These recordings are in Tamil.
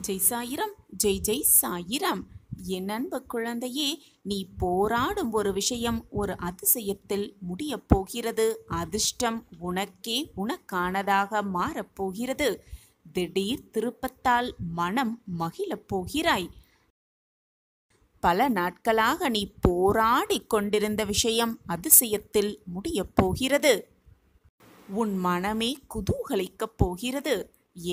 ஜெய் சாயிரம், ஜெய் ஜெய் சாயிரம். என் அன்பு குழந்தையே, நீ போராடும் ஒரு விஷயம் ஒரு அதிசயத்தில் முடியப் போகிறது. அதிர்ஷ்டம் உனக்கே உனக்கானதாக மாறப்போகிறது. திடீர் திருப்பத்தால் மனம் மகிழப் போகிறாய். பல நாட்களாக நீ போராடி கொண்டிருந்த விஷயம் அதிசயத்தில் முடியப் போகிறது. உன் மனமே குதூகலிக்கப் போகிறது.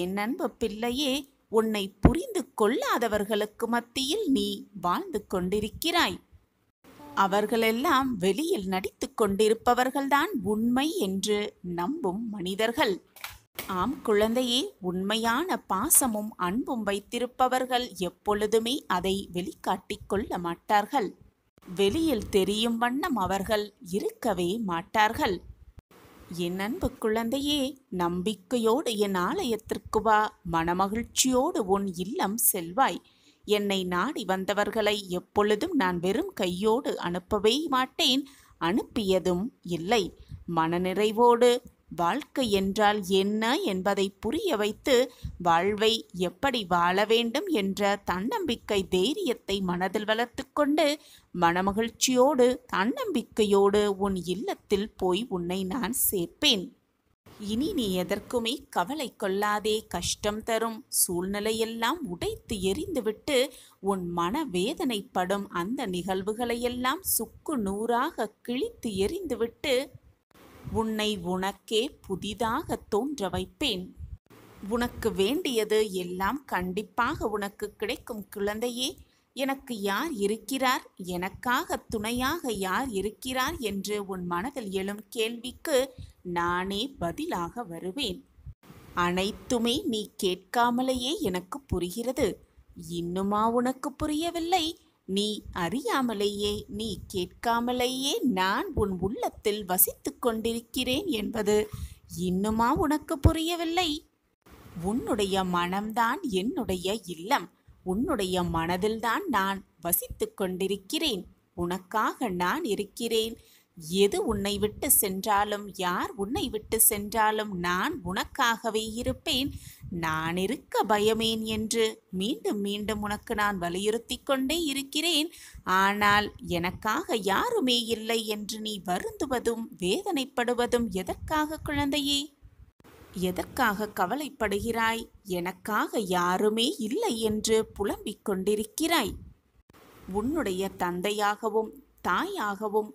என் அன்பு பிள்ளையே, உன்னை புரிந்து கொள்ளாதவர்களுக்கு மத்தியில் நீ வாழ்ந்து கொண்டிருக்கிறாய். அவர்களெல்லாம் வெளியில் நடித்து கொண்டிருப்பவர்கள்தான் உண்மை என்று நம்பும் மனிதர்கள். ஆம் குழந்தையே, உண்மையான பாசமும் அன்பும் வைத்திருப்பவர்கள் எப்பொழுதுமே அதை வெளிக்காட்டிக் கொள்ள மாட்டார்கள். வெளியில் தெரியும் வண்ணம் அவர்கள் இருக்கவே மாட்டார்கள். என் அன்பு குழந்தையே, நம்பிக்கையோடு என் ஆலயத்திற்கு வா. மனமகிழ்ச்சியோடு உன் இல்லம் செல்வாய். என்னை நாடி வந்தவர்களை எப்பொழுதும் நான் வெறும் கையோடு அனுப்பவே மாட்டேன். அனுப்பியதும் இல்லை. மனநிறைவோடு வாழ்க்கை என்றால் என்ன என்பதை புரிய வைத்து வாழ்வை எப்படி வாழ வேண்டும் என்ற தன்னம்பிக்கை தைரியத்தை மனதில் வளர்த்து கொண்டு மனமகிழ்ச்சியோடு தன்னம்பிக்கையோடு உன் இல்லத்தில் போய் உன்னை நான் சேர்ப்பேன். இனி நீ எதற்குமே கவலை கொள்ளாதே. கஷ்டம் தரும் சூழ்நிலையெல்லாம் உடைத்து எறிந்துவிட்டு உன் மன வேதனைப்படும் அந்த நிகழ்வுகளையெல்லாம் சுக்கு நூறாக கிழித்து எறிந்துவிட்டு உன்னை உனக்கே புதிதாக தோன்ற வைப்பேன். உனக்கு வேண்டியது எல்லாம் கண்டிப்பாக உனக்கு கிடைக்கும் குழந்தையே. எனக்கு யார் இருக்கிறார், எனக்காக துணையாக யார் இருக்கிறார் என்று உன் மனதில் எழும் கேள்விக்கு நானே பதிலாக வருவேன். அனைத்துமே நீ கேட்காமலேயே எனக்கு புரிகிறது. இன்னுமா உனக்கு புரியவில்லை? நீ அறியாமலேயே, நீ கேட்காமலேயே நான் உன் உள்ளத்தில் வசித்து கொண்டிருக்கிறேன் என்பது இன்னுமா உனக்கு புரியவில்லை? உன்னுடைய மனம்தான் என்னுடைய இல்லம். உன்னுடைய மனதில்தான் நான் வசித்து கொண்டிருக்கிறேன். உனக்காக நான் இருக்கிறேன். எது உன்னை விட்டு சென்றாலும், யார் உன்னை விட்டு சென்றாலும் நான் உனக்காகவே இருப்பேன். நான் இருக்க பயமேன் என்று மீண்டும் மீண்டும் உனக்கு நான் வலியுறுத்தி கொண்டே இருக்கிறேன். ஆனால் எனக்காக யாருமே இல்லை என்று நீ வருந்துவதும் வேதனைப்படுவதும் எதற்காக குழந்தையே? எதற்காக கவலைப்படுகிறாய்? எனக்காக யாருமே இல்லை என்று புலம்பிக் கொண்டிருக்கிறாய். உன்னுடைய தந்தையாகவும் தாயாகவும்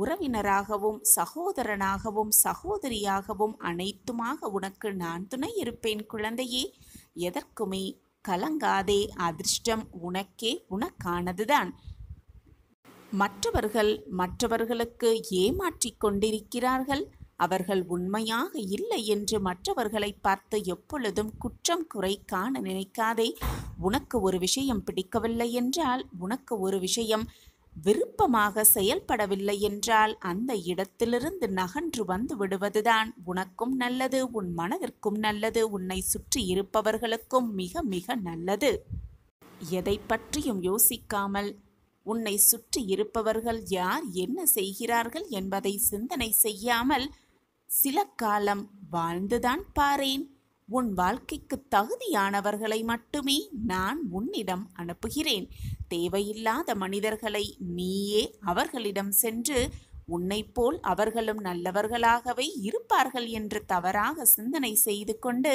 உறவினராகவும் சகோதரனாகவும் சகோதரியாகவும் அனைத்துமாக உனக்கு நான் துணை இருப்பேன் குழந்தையே. எதற்குமே கலங்காதே. அதிர்ஷ்டம் உனக்கே உனக்கானதுதான். மற்றவர்களுக்கு ஏமாற்றிக் கொண்டிருக்கிறார்கள். அவர்கள் உண்மையாக இல்லை என்று மற்றவர்களை பார்த்து எப்பொழுதும் குற்றம் குறை காண நினைக்காதே. உனக்கு ஒரு விஷயம் பிடிக்கவில்லை என்றால், உனக்கு ஒரு விஷயம் விருப்பமாக செயல்படவில்லை என்றால் அந்த இடத்திலிருந்து நகன்று வந்து விடுவதுதான் உனக்கும் நல்லது, உன் மனதிற்கும் நல்லது, உன்னை சுற்றி இருப்பவர்களுக்கும் மிக மிக நல்லது. எதை பற்றியும் யோசிக்காமல் உன்னை சுற்றி இருப்பவர்கள் யார் என்ன செய்கிறார்கள் என்பதை சிந்தனை செய்யாமல் சில காலம் வாழ்ந்துதான் பாரேன். உன் வாழ்க்கைக்கு தகுதியானவர்களை மட்டுமே நான் உன்னிடம் அனுப்புகிறேன். தேவையில்லாத மனிதர்களை நீயே அவர்களிடம் சென்று உன்னை போல் அவர்களும் நல்லவர்களாகவே இருப்பார்கள் என்று தவறாக சிந்தனை செய்து கொண்டு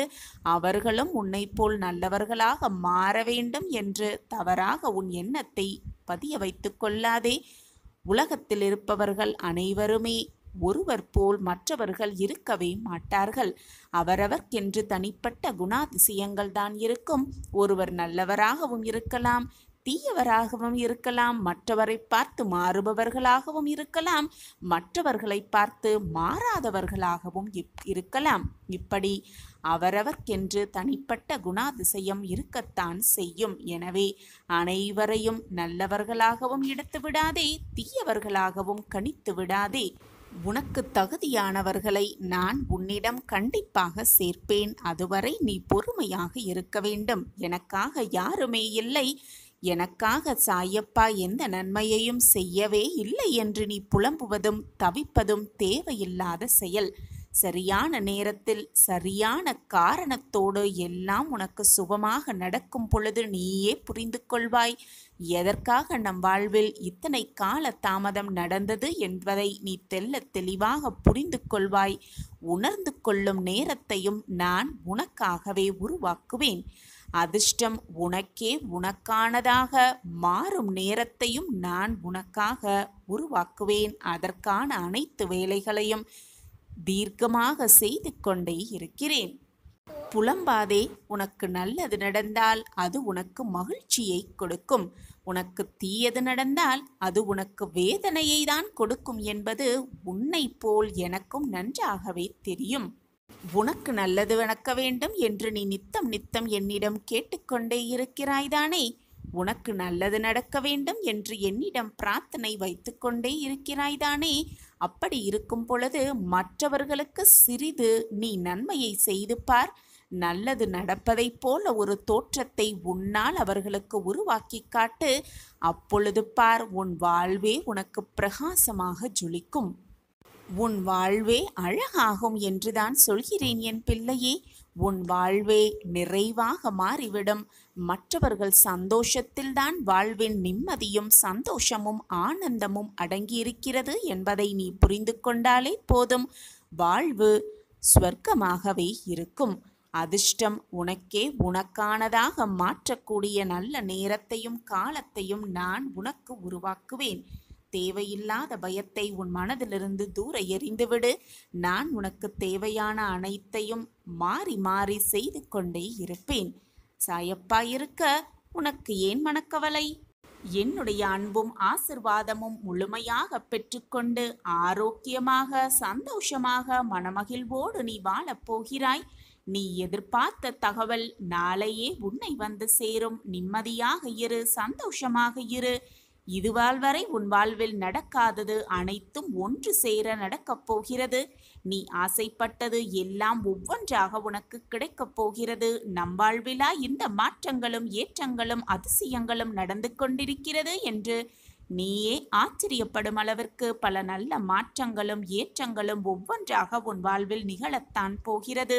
அவர்களும் உன்னை போல் நல்லவர்களாக மாற வேண்டும் என்று தவறாக உன் எண்ணத்தை பதிய வைத்து கொள்ளாதே. உலகத்தில் இருப்பவர்கள் அனைவருமே ஒருவர் போல் மற்றவர்கள் இருக்கவே மாட்டார்கள். அவரவர்க்கென்று தனிப்பட்ட குணாதிசயங்கள் தான் இருக்கும். ஒருவர் நல்லவராகவும் இருக்கலாம், தீயவராகவும் இருக்கலாம், மற்றவரை பார்த்து மாறுபவர்களாகவும் இருக்கலாம், மற்றவர்களை பார்த்து மாறாதவர்களாகவும் இருக்கலாம். இப்படி அவரவர்க்கென்று தனிப்பட்ட குணாதிசயம் இருக்கத்தான் செய்யும். எனவே அனைவரையும் நல்லவர்களாகவும் எடுத்து விடாதே, தீயவர்களாகவும் கணித்து விடாதே. உனக்கு தகுதியானவர்களை நான் உன்னிடம் கண்டிப்பாக சேர்ப்பேன். அதுவரை நீ பொறுமையாக இருக்க வேண்டும். எனக்காக யாருமே இல்லை, எனக்காக சாயப்பா எந்த நன்மையையும் செய்யவே இல்லை என்று நீ புலம்புவதும் தவிப்பதும் தேவையில்லாத செயல். சரியான நேரத்தில் சரியான காரணத்தோடு எல்லாம் உனக்கு சுபமாக நடக்கும் பொழுது நீயே புரிந்து கொள்வாய். எதற்காக நம் வாழ்வில் இத்தனை கால தாமதம் நடந்தது என்பதை நீ தெள்ளத் தெளிவாக புரிந்து கொள்வாய். உணர்ந்து கொள்ளும் நேரத்தையும் நான் உனக்காகவே உருவாக்குவேன். அதிர்ஷ்டம் உனக்கே உனக்கானதாக மாறும் நேரத்தையும் நான் உனக்காக உருவாக்குவேன். அதற்கான அனைத்து வேலைகளையும் தீர்க்கமாக செய்து கொண்டே இருக்கிறேன். புலம்பாதே. உனக்கு நல்லது நடந்தால் அது உனக்கு மகிழ்ச்சியை கொடுக்கும். உனக்கு தீயது நடந்தால் அது உனக்கு வேதனையை தான் கொடுக்கும் என்பது உன்னை போல் எனக்கும் நன்றாகவே தெரியும். உனக்கு நல்லது நடக்க வேண்டும் என்று நீ நித்தம் நித்தம் என்னிடம் கேட்டுக்கொண்டே இருக்கிறாய்தானே? உனக்கு நல்லது நடக்க வேண்டும் என்று என்னிடம் பிரார்த்தனை வைத்து கொண்டே இருக்கிறாய்தானே? அப்படி இருக்கும் பொழுது மற்றவர்களுக்கு சிறிது நீ நன்மையை செய்து பார். நல்லது நடப்பதைப் போல ஒரு தோற்றத்தை உன்னால் அவர்களுக்கு உருவாக்கி காட்டு. அப்பொழுது பார், உன் வாழ்வே உனக்கு பிரகாசமாக ஜொலிக்கும். உன் வாழ்வே அழகாகும் என்றுதான் சொல்கிறேன் என் பிள்ளையே. உன் வாழ்வே நிறைவாக மாறிவிடும். மற்றவர்கள் சந்தோஷத்தில்தான் வாழ்வின் நிம்மதியும் சந்தோஷமும் ஆனந்தமும் அடங்கியிருக்கிறது என்பதை நீ புரிந்து கொண்டாலே போதும். வாழ்வு ஸ்வர்க்கமாகவே இருக்கும். அதிர்ஷ்டம் உனக்கே உனக்கானதாக மாற்றக்கூடிய நல்ல நேரத்தையும் காலத்தையும் நான் உனக்கு உருவாக்குவேன். தேவையில்லாத பயத்தை உன் மனதிலிருந்து தூர எறிந்துவிடு. நான் உனக்கு தேவையான அனைத்தையும் மாறி மாறி செய்து கொண்டே இருப்பேன். சாயப்பா இருக்க உனக்கு ஏன் மனக்கவலை? என்னுடைய அன்பும் ஆசிர்வாதமும் முழுமையாக பெற்றுக்கொண்டு ஆரோக்கியமாக சந்தோஷமாக மனமகிழ்வோடு நீ வாழப்போகிறாய். நீ எதிர்பார்த்த தகவல் நாளையே உன்னை வந்து சேரும். நிம்மதியாக இரு, சந்தோஷமாக இரு. இதுவால் வரை உன் வாழ்வில் நடக்காதது அனைத்தும் ஒன்று சேர நடக்கப் போகிறது. நீ ஆசைப்பட்டது எல்லாம் ஒவ்வொன்றாக உனக்கு கிடைக்கப் போகிறது. நம் வாழ்விலா இந்த மாற்றங்களும் ஏற்றங்களும் அதிசயங்களும் நடந்து கொண்டிருக்கிறது என்று நீயே ஆச்சரியப்படும் அளவிற்கு பல நல்ல மாற்றங்களும் ஏற்றங்களும் ஒவ்வொன்றாக உன் வாழ்வில் நிகழத்தான் போகிறது.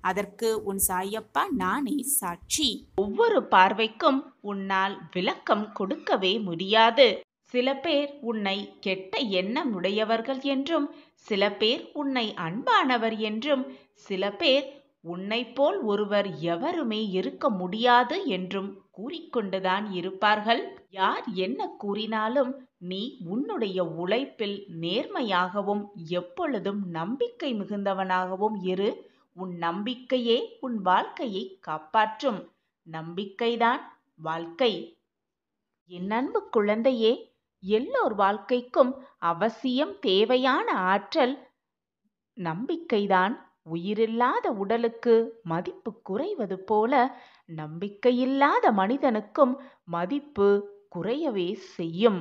அதற்கு உன் சாயப்பா நானே சாட்சி. ஒவ்வொரு பார்வைக்கும் உன்னால் விளக்கம் கொடுக்கவே முடியாது. சில பேர் உன்னை கெட்ட எண்ணம் உடையவர்கள் என்றும், சில பேர் உன்னை அன்பானவர் என்றும், சில பேர் உன்னை போல் ஒருவர் எவருமே இருக்க முடியாது என்றும் கூறிக்கொண்டுதான் இருப்பார்கள். யார் என்ன கூறினாலும் நீ உன்னுடைய உழைப்பில் நேர்மையாகவும் எப்பொழுதும் நம்பிக்கை மிகுந்தவனாகவும் இரு. உன் நம்பிக்கையே உன் வாழ்க்கையை காப்பாற்றும். நம்பிக்கைதான் வாழ்க்கை. என் அன்பு குழந்தையே, எல்லோர் வாழ்க்கைக்கும் அவசியம் தேவையான ஆற்றல் நம்பிக்கைதான். உயிரில்லாத உடலுக்கு மதிப்பு குறைவது போல நம்பிக்கையில்லாத மனிதனுக்கும் மதிப்பு குறையவே செய்யும்.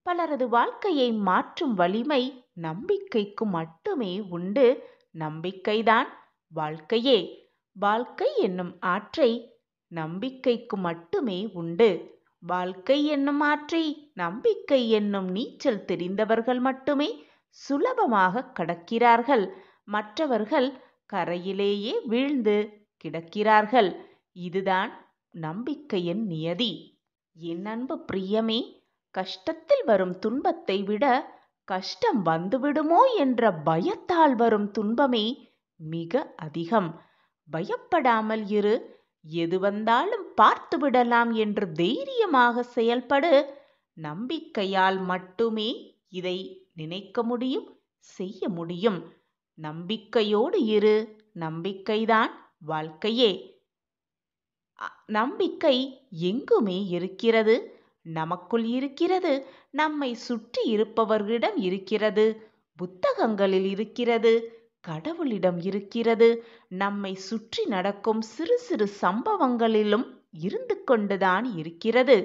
பலரது வாழ்க்கையை மாற்றும் வலிமை நம்பிக்கைக்கு மட்டுமே உண்டு. நம்பிக்கைதான் வாழ்க்கையே. வாழ்க்கை என்னும் ஆற்றை நம்பிக்கைக்கு மட்டுமே உண்டு. வாழ்க்கை என்னும் ஆற்றை நம்பிக்கை என்னும் நீச்சல் தெரிந்தவர்கள் மட்டுமே சுலபமாக கடக்கிறார்கள். மற்றவர்கள் கரையிலேயே வீழ்ந்து கிடக்கிறார்கள். இதுதான் நம்பிக்கையின் நியதி. என் அன்பு பிரியமே, கஷ்டத்தில் வரும் துன்பத்தை விட கஷ்டம் வந்துவிடுமோ என்ற பயத்தால் வரும் துன்பமே மிக அதிகம். பயப்படாமல் இரு. எது வந்தாலும் பார்த்து விடலாம் என்று தைரியமாக செயல்படு. நம்பிக்கையால் மட்டுமே இதை நினைக்க முடியும், செய்ய முடியும். நம்பிக்கையோடு இரு. நம்பிக்கைதான் வாழ்க்கையே. நம்பிக்கை எங்குமே இருக்கிறது. நமக்குள் இருக்கிறது, நம்மை சுற்றி இருப்பவர்களிடம் இருக்கிறது, புத்தகங்களில் இருக்கிறது, கடவுளிடம் இருக்கிறது, நம்மை சுற்றி நடக்கும் சிறு சிறு சம்பவங்களிலும் இருந்து கொண்டுதான் இருக்கிறது.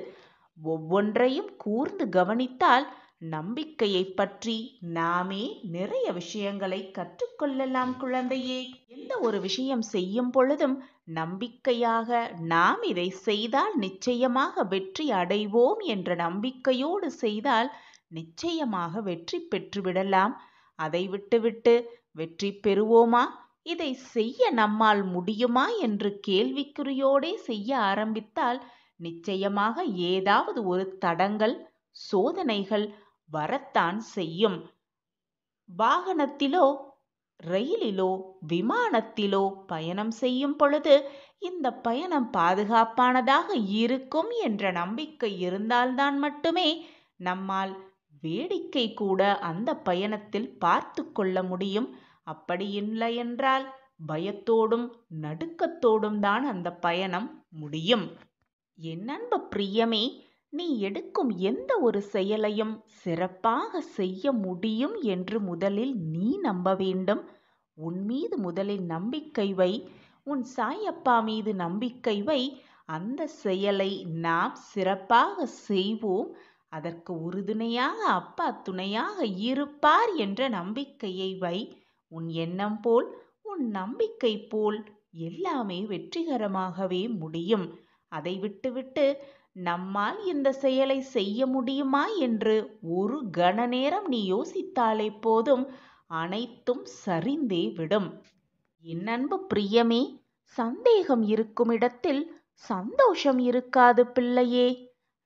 ஒவ்வொன்றையும் கூர்ந்து கவனித்தால் நம்பிக்கையை பற்றி நாமே நிறைய விஷயங்களை கற்றுக்கொள்ளலாம் குழந்தையே. எந்த ஒரு விஷயம் செய்யும் பொழுதும் நம்பிக்கையாக நாம் இதை செய்தால் நிச்சயமாக வெற்றி அடைவோம் என்ற நம்பிக்கையோடு செய்தால் நிச்சயமாக வெற்றி பெற்றுவிடலாம். அதை விட்டுவிட்டு வெற்றி பெறுவோமா? இதை செய்ய நம்மால் முடியுமா என்று கேள்விக்குறியோடே செய்ய ஆரம்பித்தால் நிச்சயமாக ஏதாவது ஒரு தடங்கல், சோதனைகள் வரத்தான் செய்யும். வாகனத்திலோ, ரயிலிலோ, விமானத்திலோ பயணம் செய்யும் பொழுது இந்த பயணம் பாதுகாப்பானதாக இருக்கும் என்ற நம்பிக்கை இருந்தால்தான் மட்டுமே நம்மால் வேடிக்கை கூட அந்த பயணத்தில் பார்த்து கொள்ள முடியும். அப்படி இல்லை என்றால் பயத்தோடும் நடுக்கத்தோடும் தான் அந்த பயணம் முடியும். என் அன்பு பிரியமே, நீ எடுக்கும் எந்த ஒரு செயலையும் சிறப்பாக செய்ய முடியும் என்று முதலில் நீ நம்ப வேண்டும். உன் மீது முதலில் நம்பிக்கை வை. உன் சாயப்பா மீது நம்பிக்கை வை. அந்த செயலை நாம் சிறப்பாக செய்வோம். அதற்கு உறுதுணையாக அப்பா துணையாக இருப்பார் என்ற நம்பிக்கையை வை. உன் எண்ணம் போல், உன் நம்பிக்கை போல் எல்லாமே வெற்றிகரமாகவே முடியும். அதை விட்டுவிட்டு நம்மால் இந்த செயலை செய்ய முடியுமா என்று ஒரு கண நேரம் நீ யோசித்தாலே போதும், அனைத்தும் சரிந்தே விடும். என் அன்பு பிரியமே, சந்தேகம் இருக்கும் இடத்தில் சந்தோஷம் இருக்காது பிள்ளையே.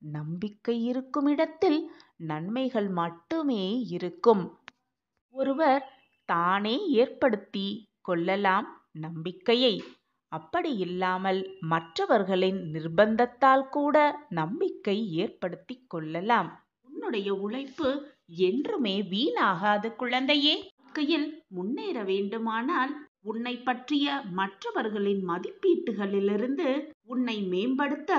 நம்பிக்கை இருக்கும் இடத்தில் நன்மைகள் மட்டுமே இருக்கும். ஒருவர் தானே ஏற்படுத்தி கொள்ளலாம் நம்பிக்கையை. அப்படி இல்லாமல் மற்றவர்களின் நிர்பந்தத்தால் கூட நம்பிக்கை ஏற்படுத்தி கொள்ளலாம். உன்னுடைய உழைப்பு என்றுமே வீணாகாது குழந்தையே. வாழ்க்கையில் முன்னேற வேண்டுமானால் உன்னை பற்றிய மற்றவர்களின் மதிப்பீட்டுகளிலிருந்து உன்னை மேம்படுத்த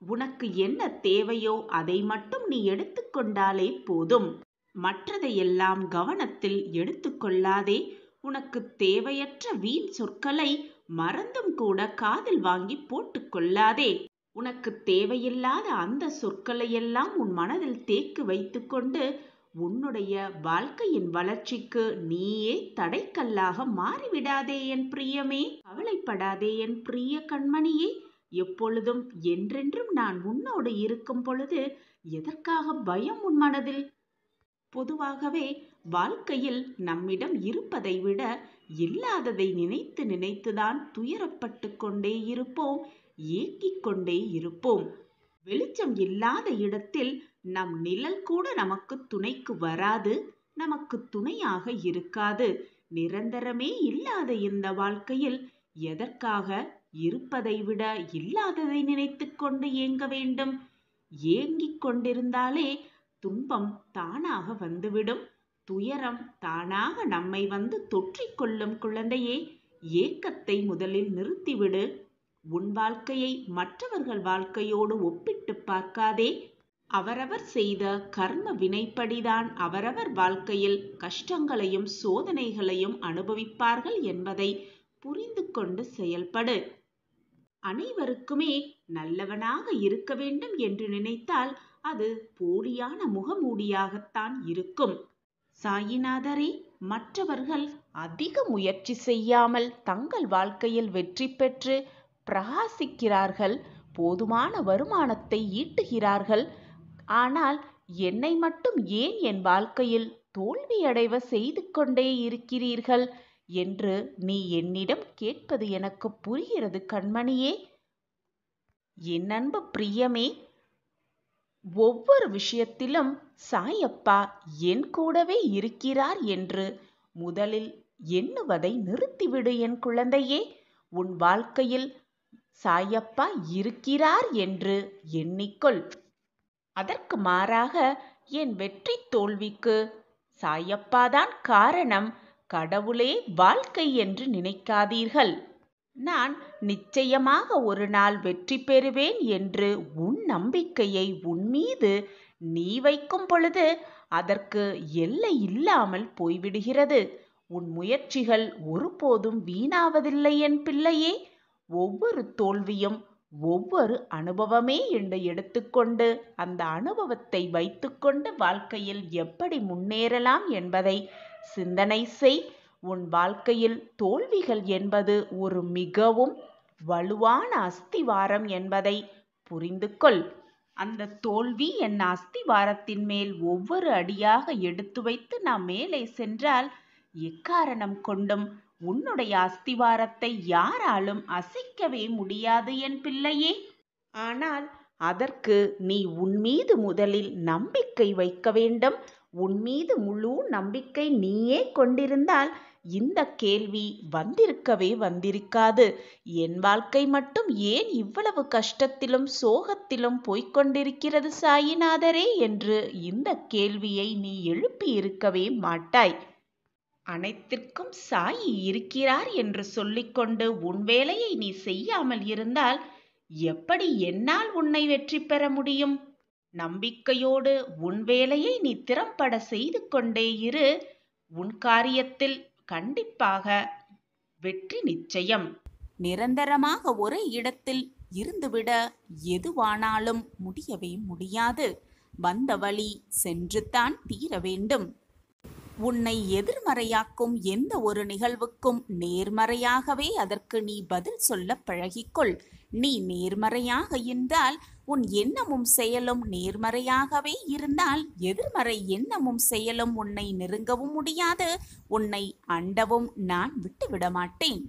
உனக்கு என்ன தேவையோ அதை மட்டும் நீ எடுத்துக்கொண்டாலே போதும். மற்றதையெல்லாம் கவனத்தில் எடுத்துக்கொள்ளாதே. உனக்கு தேவையற்ற வீண் சொற்களை மறந்தும் கூட காதில் வாங்கி போட்டுக்கொள்ளாதே. உனக்கு தேவையில்லாத அந்த சொற்களையெல்லாம் உன் மனதில் தேக்கி வைத்துக்கொண்டு உன்னுடைய வாழ்க்கையின் வளர்ச்சிக்கு நீயே தடைக்கல்லாக மாறிவிடாதே என் பிரியமே. கவலைப்படாதே என் பிரிய கண்மணியே. எப்பொழுதும் என்றென்றும் நான் உன்னோடு இருக்கும் பொழுது எதற்காக பயம் உன் மனதில்? பொதுவாகவே வாழ்க்கையில் நம்மிடம் இருப்பதை விட இல்லாததை நினைத்து நினைத்துதான் துயரப்பட்டு கொண்டே இருப்போம், ஏங்கிக் கொண்டே இருப்போம். வெளிச்சம் இல்லாத இடத்தில் நம் நிழல் கூட நமக்கு துணைக்கு வராது, நமக்கு துணையாக இருக்காது. நிரந்தரமே இல்லாத இந்த வாழ்க்கையில் எதற்காக இருப்பதை விட இல்லாததை நினைத்து கொண்டு ஏங்க வேண்டும்? ஏங்கிக் கொண்டிருந்தாலே துன்பம் தானாக வந்துவிடும். துயரம் தானாக நம்மை வந்து தொற்றிக்கொள்ளும் குழந்தையே. ஏக்கத்தை முதலில் நிறுத்திவிடு. உன் வாழ்க்கையை மற்றவர்கள் வாழ்க்கையோடு ஒப்பிட்டு பார்க்காதே. அவரவர் செய்த கர்ம வினைப்படிதான் அவரவர் வாழ்க்கையில் கஷ்டங்களையும் சோதனைகளையும் அனுபவிப்பார்கள் என்பதை புரிந்து கொண்டு செயல்படு. அனைவருக்குமே நல்லவனாக இருக்க வேண்டும் என்று நினைத்தால் அது போலியான முகமூடியாகத்தான் இருக்கும். சாயிநாதரே, மற்றவர்கள் அதிக முயற்சி செய்யாமல் தங்கள் வாழ்க்கையில் வெற்றி பெற்று பிரகாசிக்கிறார்கள், போதுமான வருமானத்தை ஈட்டுகிறார்கள். ஆனால் என்னை மட்டும் ஏன் என் வாழ்க்கையில் தோல்வியடைவ செய்து கொண்டே இருக்கிறீர்கள் என்று நீ என்னிடம் கேட்பது எனக்கு புரிகிறது கண்மணியே. என் அன்பு பிரியமே, ஒவ்வொரு விஷயத்திலும் சாயப்பா என் கூடவே இருக்கிறார் என்று முதலில் எண்ணுவதை நிறுத்திவிடு என் குழந்தையே. உன் வாழ்க்கையில் சாயப்பா இருக்கிறார் என்று எண்ணிக்கொள். அதற்கு மாறாக என் வெற்றி தோல்விக்கு சாயப்பாதான் காரணம், கடவுளே வாழ்க்கை என்று நினைக்காதீர்கள். நான் நிச்சயமாக ஒரு நாள் வெற்றி பெறுவேன் என்று உன் நம்பிக்கையை உன் மீது நீ வைக்கும் பொழுது அதற்கு எல்லை இல்லாமல் போய்விடுகிறது. உன் முயற்சிகள் ஒருபோதும் வீணாவதில்லை என் பிள்ளையே. ஒவ்வொரு தோல்வியும் ஒவ்வொரு அனுபவமே என்று எடுத்துக்கொண்டு அந்த அனுபவத்தை வைத்துக்கொண்டு வாழ்க்கையில் எப்படி முன்னேறலாம் என்பதை சிந்தனை செய். உன் வாழ்க்கையில் தோல்விகள் என்பது ஒரு மிகவும் வலுவான அஸ்திவாரம் என்பதை புரிந்து கொள். அந்த தோல்வி என் அஸ்திவாரத்தின் மேல் ஒவ்வொரு அடியாக எடுத்து வைத்து நாம் மேலே சென்றால் எக்காரணம் கொண்டும் உன்னுடைய அஸ்திவாரத்தை யாராலும் அசைக்கவே முடியாது என் பிள்ளையே. ஆனால் அதற்கு நீ உன்மீது முதலில் நம்பிக்கை வைக்க வேண்டும். உன்மீது முழு நம்பிக்கை நீயே கொண்டிருந்தால் இந்த கேள்வி வந்திருக்காது. என் வாழ்க்கை மட்டும் ஏன் இவ்வளவு கஷ்டத்திலும் சோகத்திலும் போய்கொண்டிருக்கிறது சாயிநாதரே என்று இந்த கேள்வியை நீ எழுப்பி இருக்கவே மாட்டாய். அனைத்திற்கும் சாயி இருக்கிறார் என்று சொல்லிக்கொண்டு உன் வேலையை நீ செய்யாமல் இருந்தால் எப்படி என்னால் உன்னை வெற்றி பெற முடியும்? நம்பிக்கையோடு உன் வேலையை நீ திறம்பட செய்து கொண்டே இரு. உன் காரியத்தில் கண்டிப்பாக வெற்றி நிச்சயம். நிரந்தரமாக ஒரே இடத்தில் இருந்துவிட எதுவானாலும் முடியவே முடியாது. வந்த வழி சென்றுதான் தீர வேண்டும். உன்னை எதிர்மறையாக்கும் எந்த ஒரு நிகழ்வுக்கும் நேர்மறையாகவே அதற்கு நீ பதில் சொல்ல பழகிக்கொள். நீ நேர்மறையாக இருந்தால் உன் எண்ணமும் செயலும் நேர்மறையாகவே இருந்தால் எதிர்மறை எண்ணமும் செயலும் உன்னை நெருங்கவும் முடியாது. உன்னை அண்டவும் நான் விட்டுவிட மாட்டேன்.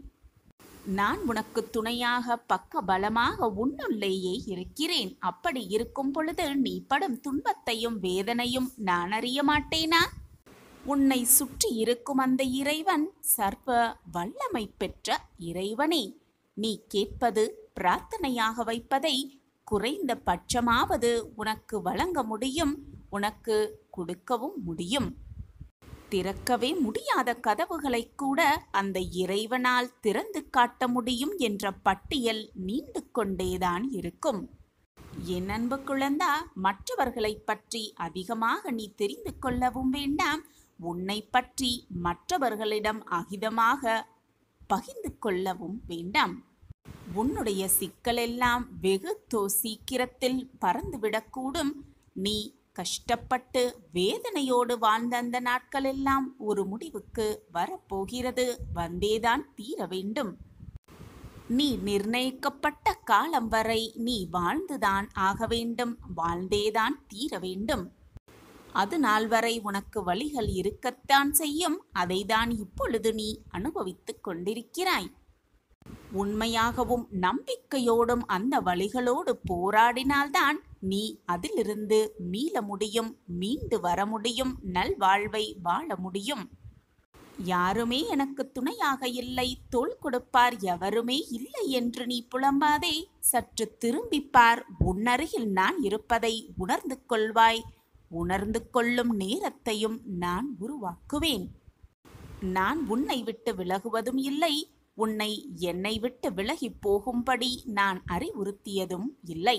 நான் உனக்கு துணையாக பக்க பலமாக உன்னுள்ளேயே இருக்கிறேன். அப்படி இருக்கும் பொழுது நீ படும் துன்பத்தையும் வேதனையும் நான் அறிய மாட்டேனா? உன்னை சுற்றி இருக்கும் அந்த இறைவன் சர்வ வல்லமை பெற்ற இறைவனே. நீ கேட்பது பிரார்த்தனையாக வைப்பதை குறைந்த பட்சமாவது உனக்கு வழங்க முடியும், உனக்கு கொடுக்கவும் முடியும். திறக்கவே முடியாத கதவுகளை கூட அந்த இறைவனால் திறந்து காட்ட முடியும் என்ற பட்டியல் நீண்டு கொண்டேதான் இருக்கும். என் அன்பு குழந்தா, மற்றவர்களை பற்றி அதிகமாக நீ தெரிந்து கொள்ளவும் வேண்டாம். உன்னை பற்றி மற்றவர்களிடம் அகிதமாக பகிர்ந்து கொள்ளவும் வேண்டாம். உன்னுடைய சிக்கலெல்லாம் வெகு சீக்கிரத்தில் பறந்துவிடக்கூடும். நீ கஷ்டப்பட்டு வேதனையோடு வாழ்ந்த அந்த நாட்களெல்லாம் ஒரு முடிவுக்கு வரப்போகிறது. வந்தேதான் தீர வேண்டும். நீ நிர்ணயிக்கப்பட்ட காலம் வரை நீ வாழ்ந்துதான் ஆக வேண்டும். வாழ்ந்தேதான் தீர வேண்டும். அது நாள் வரை உனக்கு வழிகள் இருக்கத்தான் செய்யும். அதைதான் இப்பொழுது நீ அனுபவித்துக் கொண்டிருக்கிறாய். உண்மையாகவும் நம்பிக்கையோடும் அந்த வழிகளோடு போராடினால்தான் நீ அதிலிருந்து மீள முடியும், மீண்டு வர முடியும், நல்வாழ்வை வாழ முடியும். யாருமே எனக்கு துணையாக இல்லை, தோள் கொடுப்பார் எவருமே இல்லை என்று நீ புலம்பாதே. சற்று திரும்பிப்பார். உன்னருகில் நான் இருப்பதை உணர்ந்து கொள்வாய். உணர்ந்து கொள்ளும் நேரத்தையும் நான் உருவாக்குவேன். நான் உன்னை விட்டு விலகுவதும் இல்லை. உன்னை என்னை விட்டு விலகி போகும்படி நான் அறிவுறுத்தியதும் இல்லை.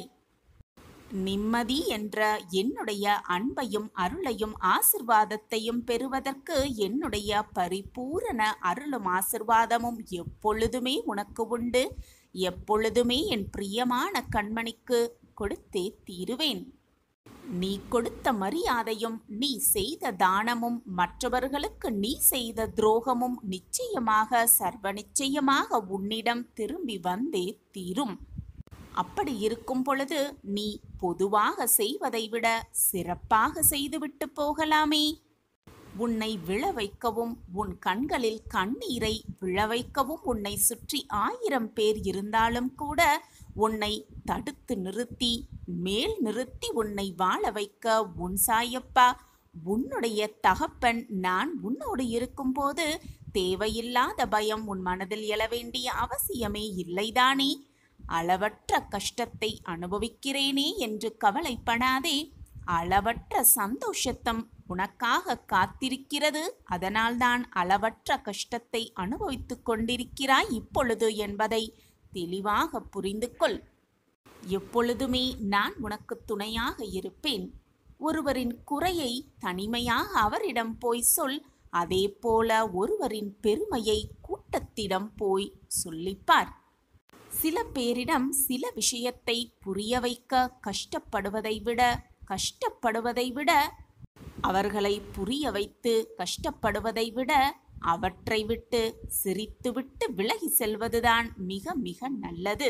நிம்மதி என்ற என்னுடைய அன்பையும் அருளையும் ஆசிர்வாதத்தையும் பெறுவதற்கு என்னுடைய பரிபூரண அருளும் ஆசிர்வாதமும் எப்பொழுதுமே உனக்கு உண்டு. எப்பொழுதுமே என் பிரியமான கண்மணிக்கு கொடுத்தே தீருவேன். நீ கொடுத்த மரியாதையும் நீ செய்த தானமும் மற்றவர்களுக்கு நீ செய்த துரோகமும் நிச்சயமாக சர்வ நிச்சயமாக உன்னிடம் திரும்பி வந்தே தீரும். அப்படி இருக்கும் பொழுது நீ பொதுவாக செய்வதை விட சிறப்பாக செய்துவிட்டு போகலாமே. உன்னை விழ வைக்கவும் உன் கண்களில் கண்ணீரை விழ வைக்கவும் உன்னை சுற்றி 1000 பேர் இருந்தாலும் கூட உன்னை தடுத்து நிறுத்தி மேல் நிறுத்தி உன்னை வாழ வைக்க உன் சாயப்பா, உன்னுடைய தகப்பன் நான் உன்னோடு இருக்கும்போது தேவையில்லாத பயம் உன் மனதில் எழ வேண்டிய அவசியமே இல்லைதானே? அளவற்ற கஷ்டத்தை அனுபவிக்கிறேனே என்று கவலைப்படாதே. அளவற்ற சந்தோஷத்தம் உனக்காக காத்திருக்கிறது. அதனால்தான் அளவற்ற கஷ்டத்தை அனுபவித்துக் கொண்டிருக்கிறாய் இப்பொழுது என்பதை தெளிவாக புரிந்து கொள். எப்பொழுதுமே நான் உனக்கு துணையாக இருப்பேன். ஒருவரின் குறையை தனிமையாக அவரிடம் போய் சொல். அதே போல ஒருவரின் பெருமையை கூட்டத்திடம் போய் சொல்லிப்பார். சில பேரிடம் சில விஷயத்தை புரிய வைக்க கஷ்டப்படுவதை விட அவர்களை புரிய வைத்து கஷ்டப்படுவதை விட அவற்றை விட்டு சிரித்துவிட்டு விலகி செல்வதுதான் மிக மிக நல்லது.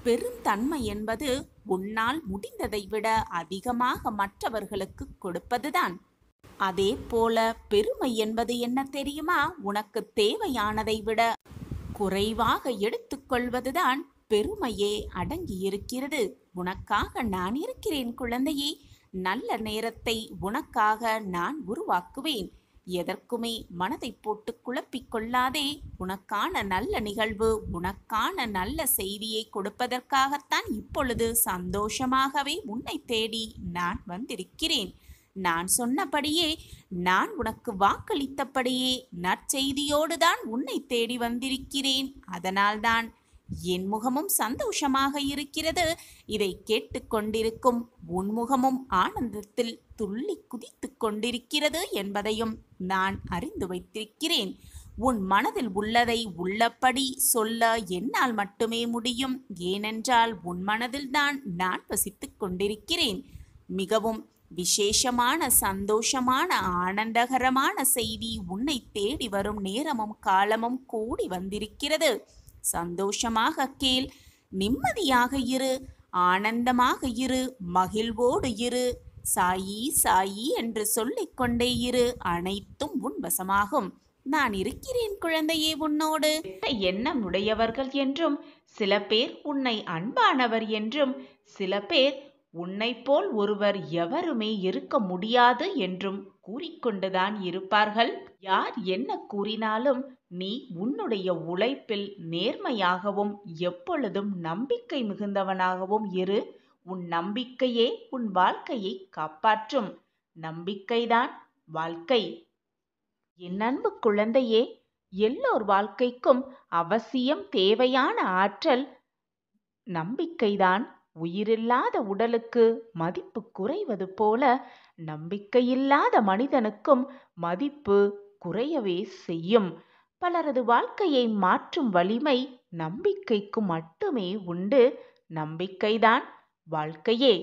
பெருந்தன்மை என்பது உன்னால் முடிந்ததை விட அதிகமாக மற்றவர்களுக்கு கொடுப்பதுதான். அதே போல பெருமை என்பது என்ன தெரியுமா? உனக்கு தேவையானதை விட குறைவாக எடுத்துக்கொள்வதுதான் பெருமையே அடங்கியிருக்கிறது. உனக்காக நான் இருக்கிறேன் குழந்தையே. நல்ல நேரத்தை உனக்காக நான் உருவாக்குவேன். எதற்குமே மனதை போட்டு குழப்பிக் கொள்ளாதே. உனக்கான நல்ல நிகழ்வு, உனக்கான நல்ல செய்தியை கொடுப்பதற்காகத்தான் இப்பொழுது சந்தோஷமாகவே உன்னை தேடி நான் வந்திருக்கிறேன். நான் சொன்னபடியே, நான் உனக்கு வாக்களித்தபடியே நற்செய்தியோடு தான் உன்னை தேடி வந்திருக்கிறேன். அதனால்தான் என் முகமும் சந்தோஷமாக இருக்கிறது. இதை கேட்டுக்கொண்டிருக்கும் உன் முகமும் ஆனந்தத்தில் துள்ளி குதித்து கொண்டிருக்கிறது என்பதையும் நான் அறிந்து வைத்திருக்கிறேன். உன் மனதில் உள்ளதை உள்ளபடி சொல்ல என்னால் மட்டுமே முடியும். ஏனென்றால் உன் மனதில்தான் நான் வசித்துக் கொண்டிருக்கிறேன். மிகவும் விசேஷமான, சந்தோஷமான, ஆனந்தகரமான செய்தி உன்னை தேடி வரும் நேரமும் காலமும் கூடி வந்திருக்கிறது. சந்தோஷமாக கேள், நிம்மதியாக இரு, ஆனந்தமாக இரு, மகிழ்வோடு இரு. சாயி சாயி என்று சொல்லிக்கொண்டே இரு. அனைத்தும் உன் வசமாகும். நான் இருக்கிறேன் குழந்தையே உன்னோடு. எண்ணம் உடையவர்கள் என்றும், சில பேர் உன்னை அன்பானவர் என்றும், சில பேர் உன்னை போல் ஒருவர் எவருமே இருக்க முடியாது என்றும் கூறிக்கொண்டுதான் இருப்பார்கள். யார் என்ன கூறினாலும் நீ உன்னுடைய உழைப்பில் நேர்மையாகவும் எப்பொழுதும் நம்பிக்கை மிகுந்தவனாகவும் இரு. உன் நம்பிக்கையே உன் வாழ்க்கையை காப்பாற்றும். நம்பிக்கைதான் வாழ்க்கை. என் அன்பு குழந்தையே, எல்லோர் வாழ்க்கைக்கும் அவசியம் தேவையான ஆற்றல் நம்பிக்கைதான். உயிரில்லாத உடலுக்கு மதிப்பு குறைவது போல நம்பிக்கையில்லாத மனிதனுக்கும் மதிப்பு குறையவே செய்யும். பலரது வாழ்க்கையை மாற்றும் வலிமை நம்பிக்கைக்கு மட்டுமே உண்டு. நம்பிக்கைதான் வாழ்க்கையே.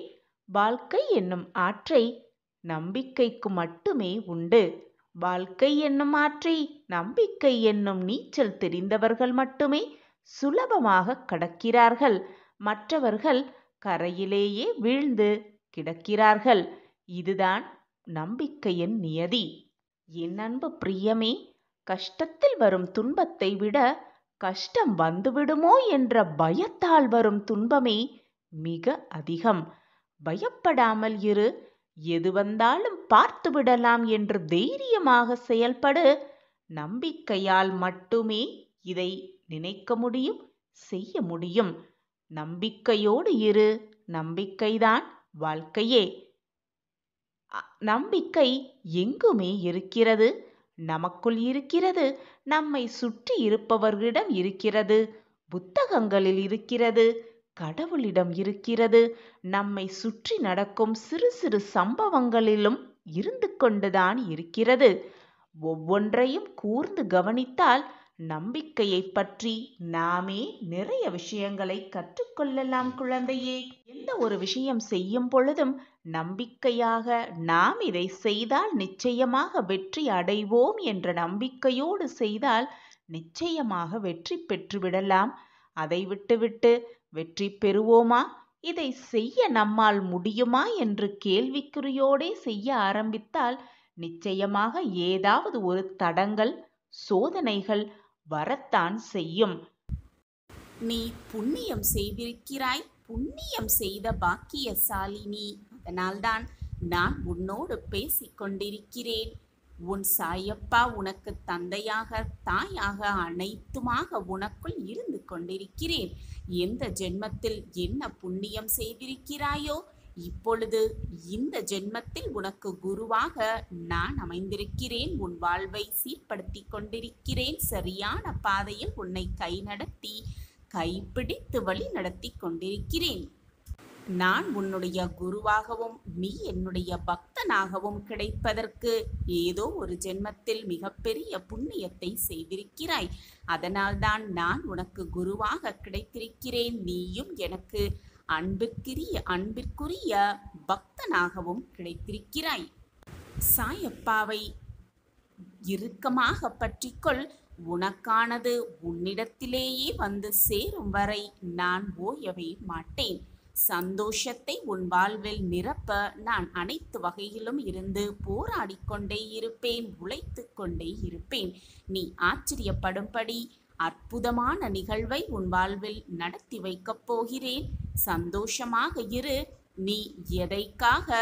வாழ்க்கை என்னும் ஆற்றை நம்பிக்கைக்கு மட்டுமே உண்டு. வாழ்க்கை என்னும் ஆற்றை நம்பிக்கை என்னும் நீச்சல் தெரிந்தவர்கள் மட்டுமே சுலபமாக கடக்கிறார்கள். மற்றவர்கள் கரையிலேயே வீழ்ந்து கிடக்கிறார்கள். இதுதான் நம்பிக்கையின் நியதி. என் அன்பு பிரியமே, கஷ்டத்தில் வரும் துன்பத்தை விட கஷ்டம் வந்துவிடுமோ என்ற பயத்தால் வரும் துன்பமே மிக அதிகம். பயப்படாமல் இரு. எது வந்தாலும் பார்த்து விடலாம் என்று தைரியமாக செயல்படு. நம்பிக்கையால் மட்டுமே இதை நினைக்க முடியும், செய்ய முடியும். நம்பிக்கையோடு இரு. நம்பிக்கைதான் வாழ்க்கையே. நம்பிக்கை எங்குமே இருக்கிறது. நமக்குள் இருக்கிறது, நம்மை சுற்றி இருப்பவர்களிடம் இருக்கிறது, புத்தகங்களில் இருக்கிறது, கடவுளிடம் இருக்கிறது, நம்மை சுற்றி நடக்கும் சிறு சிறு சம்பவங்களிலும் இருந்து கொண்டுதான் இருக்கிறது. ஒவ்வொன்றையும் கூர்ந்து கவனித்தால் நம்பிக்கையை பற்றி நாமே நிறைய விஷயங்களை கற்றுக்கொள்ளலாம் குழந்தையே. எந்த ஒரு விஷயம் செய்யும் பொழுதும் நம்பிக்கையாக நாம் இதை செய்தால் நிச்சயமாக வெற்றி அடைவோம் என்ற நம்பிக்கையோடு செய்தால் நிச்சயமாக வெற்றி பெற்றுவிடலாம். அதை விட்டுவிட்டு வெற்றி பெறுவோமா, இதை செய்ய நம்மால் முடியுமா என்று கேள்விக்குறியோடே செய்ய ஆரம்பித்தால் நிச்சயமாக ஏதாவது ஒரு தடங்கள், சோதனைகள் வரத்தான் செய்யும். நீ புண்ணியம் செய்திருக்கிறாய், புண்ணியம் செய்த பாக்கியசாலினி. அதனால்தான் நான் உன்னோடு பேசிக் கொண்டிருக்கிறேன். உன் சாயப்பா உனக்கு தந்தையாக, தாயாக, அனைத்துமாக உனக்குள் இருந்து கொண்டிருக்கிறேன். எந்த ஜென்மத்தில் என்ன புண்ணியம் செய்திருக்கிறாயோ இப்பொழுது இந்த ஜென்மத்தில் உனக்கு குருவாக நான் அமைந்திருக்கிறேன். உன் வாழ்வை சீர்படுத்தி கொண்டிருக்கிறேன். சரியான பாதையில் உன்னை கை நடத்தி, கைப்பிடித்து வழி நடத்தி கொண்டிருக்கிறேன். நான் உன்னுடைய குருவாகவும் நீ என்னுடைய பக்தனாகவும் கிடைப்பதற்கு ஏதோ ஒரு ஜென்மத்தில் மிகப்பெரிய புண்ணியத்தை செய்திருக்கிறாய். அதனால்தான் நான் உனக்கு குருவாக கிடைத்திருக்கிறேன். நீயும் எனக்கு அன்பிற்குரிய பக்தனாகவும் கிடைத்திருக்கிறாய். சாயப்பாவை இறுக்கமாக பற்றிக்கொள். உனக்கானது உன்னிடத்திலேயே வந்து சேரும் வரை நான் ஓயவே மாட்டேன். சந்தோஷத்தை உன் வாழ்வில் நிரப்ப நான் அனைத்து வகையிலும் இருந்து போராடிக் கொண்டே இருப்பேன், உழைத்து கொண்டே இருப்பேன். நீ ஆச்சரியப்படும்படி அற்புதமான நிகழ்வை உன் வாழ்வில் நடத்தி வைக்கப் போகிறேன். சந்தோஷமாக இரு. நீ எதைக்காக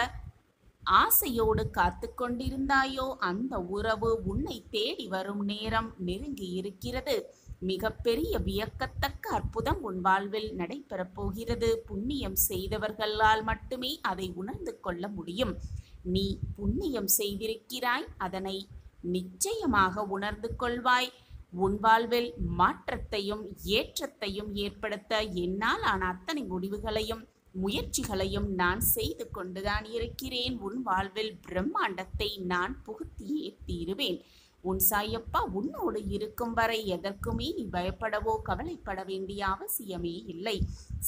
ஆசையோடு காத்து கொண்டிருந்தாயோ அந்த உறவு உன்னை தேடி வரும் நேரம் நெருங்கி இருக்கிறது. மிகப்பெரிய வியக்கத்தக்க அற்புதம் உன் வாழ்வில் நடைபெறப் போகிறது. புண்ணியம் செய்தவர்களால் மட்டுமே அதை உணர்ந்து கொள்ள முடியும். நீ புண்ணியம் செய்திருக்கிறாய், அதனை நிச்சயமாக உணர்ந்து கொள்வாய். உன் வாழ்வில் மாற்றத்தையும் ஏற்றத்தையும் ஏற்படுத்த என்னால் ஆன அத்தனை முடிவுகளையும் முயற்சிகளையும் நான் செய்து கொண்டுதான் இருக்கிறேன். உன் வாழ்வில் பிரம்மாண்டத்தை நான் புகுத்தியே தீருவேன். உன் சாயப்பா உன்னோடு இருக்கும் வரை எதற்குமே நீ பயப்படவோ கவலைப்பட வேண்டிய அவசியமே இல்லை.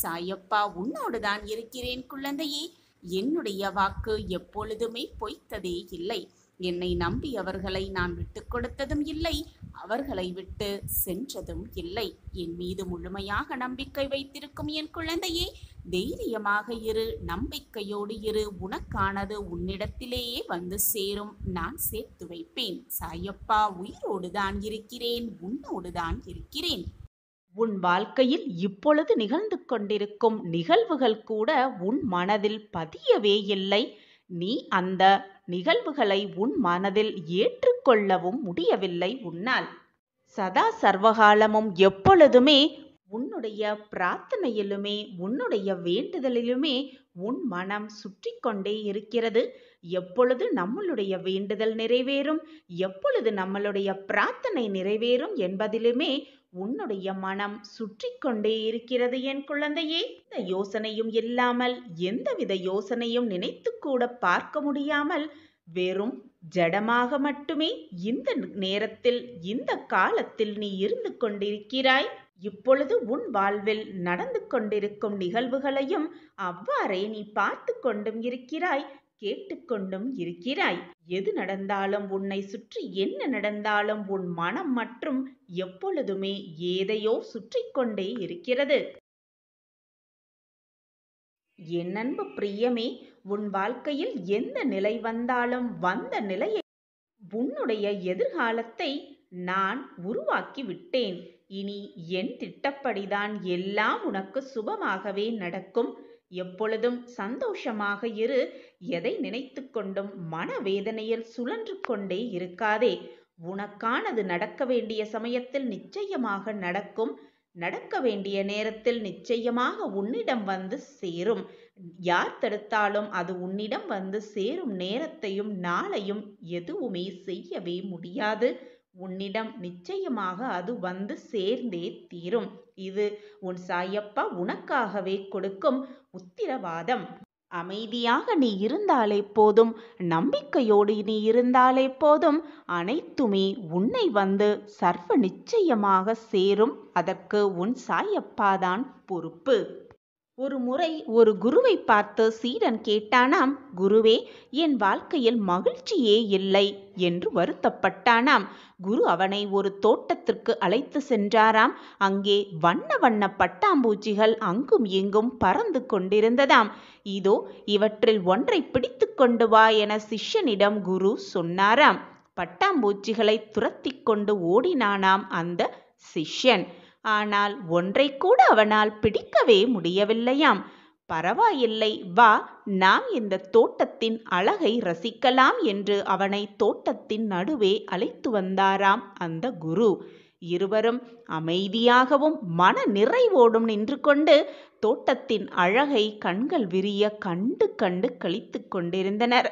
சாயப்பா உன்னோடு தான் இருக்கிறேன் குழந்தையே. என்னுடைய வாக்கு எப்பொழுதுமே பொய்த்ததே இல்லை. என்னை நம்பியவர்களை நான் விட்டு கொடுத்ததும் இல்லை, அவர்களை விட்டு சென்றதும் இல்லை. என் மீது முழுமையாக நம்பிக்கை வைத்திருக்கும் என் குழந்தையே, தைரியமாக இரு, நம்பிக்கையோடு இரு. உனக்கானது உன்னிடத்திலேயே வந்து சேரும். நான் சேர்த்து வைப்பேன். சாயப்பா உயிரோடு தான் இருக்கிறேன், உன்னோடு தான் இருக்கிறேன். உன் வாழ்க்கையில் இப்பொழுது நிகழ்ந்து கொண்டிருக்கும் நிகழ்வுகள் கூட உன் மனதில் பதியவே இல்லை. நீ அந்த நிகழ்வுகளை உன் மனதில் ஏற்றுக்கொள்ளவும் முடியவில்லை உன்னால். சதா சர்வகாலமும் எப்பொழுதுமே உன்னுடைய பிரார்த்தனையிலுமே உன்னுடைய வேண்டுதலிலுமே உன் மனம் சுற்றி கொண்டே இருக்கிறது. எப்பொழுது நம்மளுடைய வேண்டுதல் நிறைவேறும், எப்பொழுது நம்மளுடைய பிரார்த்தனை நிறைவேறும் என்பதிலுமே உன்னுடைய மனம் சுற்றி கொண்டே இருக்கிறது என் குழந்தையே. எந்த யோசனையும் இல்லாமல், எந்தவித யோசனையும் நினைத்து கூட பார்க்க முடியாமல் வெறும் ஜடமாக மட்டுமே இந்த நேரத்தில் இந்த காலத்தில் நீ இருந்து கொண்டிருக்கிறாய். இப்பொழுது உன் வாழ்வில் நடந்து கொண்டிருக்கும் நிகழ்வுகளையும் அவ்வாறே நீ பார்த்து கொண்டும் இருக்கிறாய், கேட்டுக்கொண்டும் இருக்கிறாய். எது நடந்தாலும், உன்னை சுற்றி என்ன நடந்தாலும் உன் மனம் மற்றும் எப்பொழுதுமே ஏதையோ சுற்றி கொண்டே இருக்கிறது. என் அன்பு பிரியமே, உன் வாழ்க்கையில் எந்த நிலை வந்தாலும் வந்த நிலையை உன்னுடைய எதிர்காலத்தை நான் உருவாக்கி விட்டேன். இனி என் திட்டப்படிதான் எல்லாம் உனக்கு சுபமாகவே நடக்கும். எப்பொழுதும் சந்தோஷமாக இரு. எதை நினைத்து கொண்டும் மனவேதனையில் சுழன்று கொண்டே இருக்காதே. உனக்கானது நடக்க வேண்டிய சமயத்தில் நிச்சயமாக நடக்கும். நடக்க வேண்டிய நேரத்தில் நிச்சயமாக உன்னிடம் வந்து சேரும். யார் தடுத்தாலும் அது உன்னிடம் வந்து சேரும் நேரத்தையும் நாளையும் எதுவுமே செய்யவே முடியாது. உன்னிடம் நிச்சயமாக அது வந்து சேர்ந்தே தீரும். இது உன் சாயப்பா உனக்காகவே கொடுக்கும் உத்திரவாதம். அமைதியாக நீ இருந்தாலே போதும், நம்பிக்கையோடு நீ இருந்தாலே போதும், அனைத்துமே உன்னை வந்து சர்வ நிச்சயமாக சேரும். அதற்கு உன் சாயப்பாதான் பொறுப்பு. ஒரு முறை ஒரு குருவை பார்த்து சீடன் கேட்டானாம், குருவே, என் வாழ்க்கையில் மகிழ்ச்சியே இல்லை என்று வருத்தப்பட்டானாம். குரு அவனை ஒரு தோட்டத்திற்கு அழைத்து சென்றாராம். அங்கே வண்ண வண்ண பட்டாம்பூச்சிகள் அங்கும் இங்கும் பறந்து கொண்டிருந்ததாம். இதோ இவற்றில் ஒன்றை பிடித்து கொண்டு வா என சிஷ்யனிடம் குரு சொன்னாராம். பட்டாம்பூச்சிகளை துரத்தி கொண்டு ஓடினானாம் அந்த சிஷ்யன். ஆனால் ஒன்றை கூட அவனால் பிடிக்கவே முடியவில்லையாம். பரவாயில்லை, வா, நாம் இந்த தோட்டத்தின் அழகை ரசிக்கலாம் என்று அவனை தோட்டத்தின் நடுவே அழைத்து வந்தாராம் அந்த குரு. இருவரும் அமைதியாகவும் மன நிறைவோடும் நின்று கொண்டு தோட்டத்தின் அழகை கண்கள் விரிய கண்டு கண்டு களித்து கொண்டிருந்தனர்.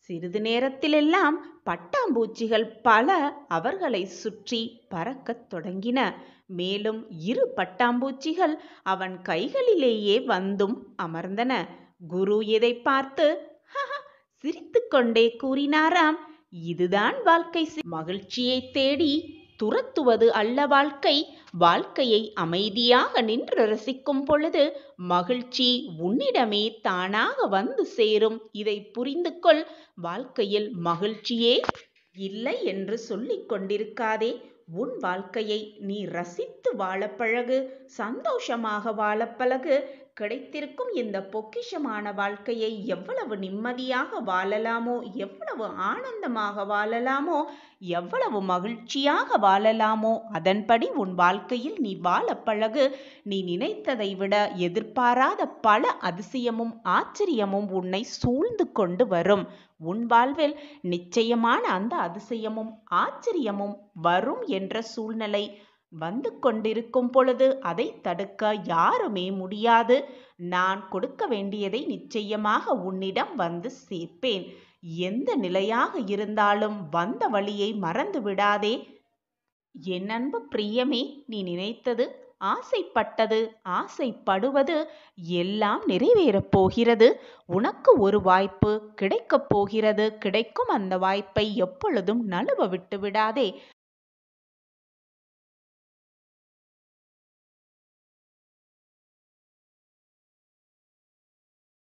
சிறிது நேரத்திலெல்லாம் பட்டாம்பூச்சிகள் பல அவர்களை சுற்றி பறக்கத் தொடங்கின. மேலும் 2 பட்டாம்பூச்சிகள் அவன் கைகளிலேயே வந்தும் அமர்ந்தன. குரு இதை பார்த்து சிரித்து கொண்டே கூறினாராம், இதுதான் வாழ்க்கை. மகிழ்ச்சியை தேடி துரத்துவது அல்ல வாழ்க்கை. வாழ்க்கையை அமைதியாக நின்று ரசிக்கும் பொழுது மகிழ்ச்சி உன்னிடமே தானாக வந்து சேரும். இதை புரிந்து கொள். வாழ்க்கையில் மகிழ்ச்சியே இல்லை என்று சொல்லிக் கொண்டிருக்காதே. உன் வாழ்க்கையை நீ ரசித்து வாழ பழகு, சந்தோஷமாக வாழ பழகு. கிடைத்திருக்கும் இந்த பொக்கிஷமான வாழ்க்கையை எவ்வளவு நிம்மதியாக வாழலாமோ, எவ்வளவு ஆனந்தமாக வாழலாமோ, எவ்வளவு மகிழ்ச்சியாக வாழலாமோ அதன்படி உன் வாழ்க்கையில் நீ வாழ பழகு. நீ நினைத்ததை விட எதிர்பாராத பல அதிசயமும் ஆச்சரியமும் உன்னை சூழ்ந்து கொண்டு வரும். உன் வாழ்வில் நிச்சயமான அந்த அதிசயமும் ஆச்சரியமும் வரும் என்ற சூழ்நிலை வந்து கொண்டிருக்கும் பொழுது அதை தடுக்க யாருமே முடியாது. நான் கொடுக்க வேண்டியதை நிச்சயமாக உன்னிடம் வந்து சேர்ப்பேன். எந்த நிலையாக இருந்தாலும் வந்த வழியை மறந்து விடாதே. என் அன்பு பிரியமே, நீ நினைத்தது, ஆசைப்பட்டது, ஆசைப்படுவது எல்லாம் நிறைவேறப் போகிறது. உனக்கு ஒரு வாய்ப்பு கிடைக்கப் போகிறது. கிடைக்கும் அந்த வாய்ப்பை எப்பொழுதும் நழுவ விட்டு விடாதே.